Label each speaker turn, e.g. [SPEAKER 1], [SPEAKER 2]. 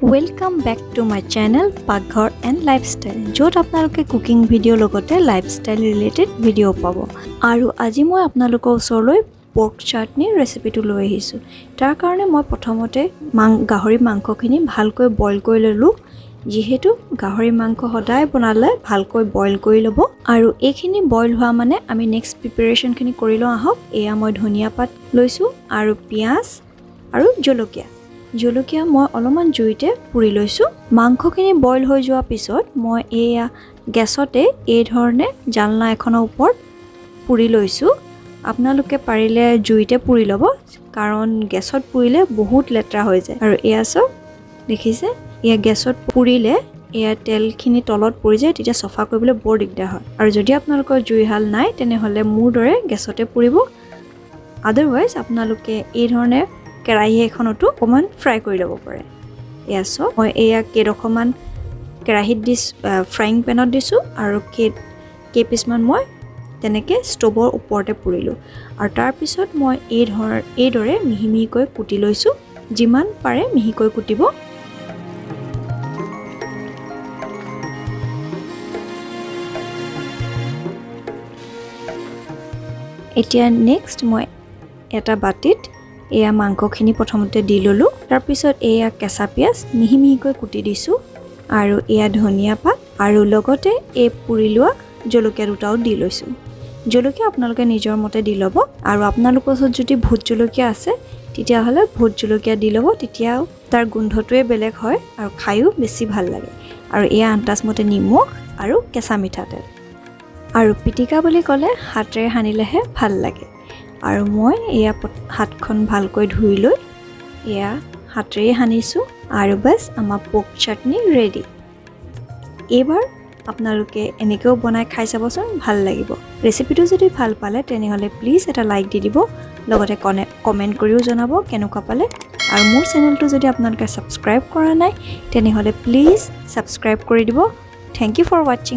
[SPEAKER 1] Welcome back to my channel পাকঘৰ and lifestyle, য'ত আপোনালোকে কুকিং ভিডিঅ' লগতে লাইফষ্টাইল ৰিলেটেড ভিডিঅ' পাব। আৰু আজি মই আপোনালোকৰ ওচৰলৈ পৰ্ক চাটনি ৰেচিপিটো লৈ আহিছোঁ। তাৰ কাৰণে মই প্ৰথমতে গাহৰি মাংসখিনি ভালকৈ বইল কৰি ল'লোঁ। যিহেতু গাহৰি মাংস সদায় বনালে ভালকৈ বইল কৰি ল'ব। আৰু এইখিনি বইল হোৱা মানে আমি নেক্সট প্ৰিপাৰেশ্যনখিনি কৰি লওঁ আহক। এয়া মই ধনিয়া পাত লৈছোঁ আৰু পিঁয়াজ আৰু জলকীয়া মই অলপমান জুইতে পুৰি লৈছোঁ। মাংসখিনি বইল হৈ যোৱাৰ পিছত মই এয়া গেছতে এই ধৰণে জালনা এখনৰ ওপৰত পুৰি লৈছোঁ। আপোনালোকে পাৰিলে জুইতে পুৰি ল'ব, কাৰণ গেছত পুৰিলে বহুত লেতেৰা হৈ যায়। আৰু এয়া চব দেখিছে, এয়া গেছত পুৰিলে এয়া তেলখিনি তলত পৰি যায়, তেতিয়া চফা কৰিবলৈ বৰ দিগদাৰ হয়। আৰু যদি আপোনালোকৰ জুইশাল নাই তেনেহ'লে মোৰ দৰে গেছতে পুৰিব। আদাৰৱাইজ আপোনালোকে এই ধৰণে কেৰাহী এখনতো অকণমান ফ্ৰাই কৰি ল'ব পাৰে। এয়া চব মই এয়া কেইডোখৰমান কেৰাহীত ফ্ৰাইং পেনত দিছোঁ আৰু কেইপিচমান মই তেনেকৈ ষ্ট'ভৰ ওপৰতে পুৰিলোঁ। আৰু তাৰপিছত মই এইদৰে মিহি মিহিকৈ কুটি লৈছোঁ। যিমান পাৰে মিহিকৈ কুটিব। এতিয়া নেক্সট মই এটা বাটিত এয়া মাংসখিনি প্ৰথমতে দি ল'লোঁ। তাৰপিছত এয়া কেঁচা পিঁয়াজ মিহি মিহিকৈ কুটি দিছোঁ আৰু এয়া ধনিয়া পাত আৰু লগতে এই পুৰি লোৱা জলকীয়া দুটাও দি লৈছোঁ। জলকীয়া আপোনালোকে নিজৰ মতে দি ল'ব। আৰু আপোনালোকৰ ওচৰত যদি ভোট জলকীয়া আছে তেতিয়াহ'লে ভোট জলকীয়া দি ল'ব, তেতিয়াও তাৰ গোন্ধটোৱে বেলেগ হয় আৰু খায়ো বেছি ভাল লাগে। আৰু এয়া আন্দাজমতে নিমখ আৰু কেঁচা মিঠাতেল। আৰু পিটিকা বুলি ক'লে হাতেৰে সানিলেহে ভাল লাগে। আৰু মই এয়া হাতখন ভালকৈ ধুই লৈ এয়া হাতেৰে সানিছোঁ আৰু বাছ আমাৰ পৰ্ক চাটনি ৰেডি। এইবাৰ আপোনালোকে এনেকৈও বনাই খাই চাবচোন, ভাল লাগিব। ৰেচিপিটো যদি ভাল পালে তেনেহ'লে প্লিজ এটা লাইক দি দিব, লগতে কমেণ্ট কৰিও জনাব কেনেকুৱা পালে। আৰু মোৰ চেনেলটো যদি আপোনালোকে ছাবস্ক্ৰাইব কৰা নাই তেনেহ'লে প্লিজ ছাবস্ক্ৰাইব কৰি দিব। থেংক ইউ ফৰ ৱাচিং।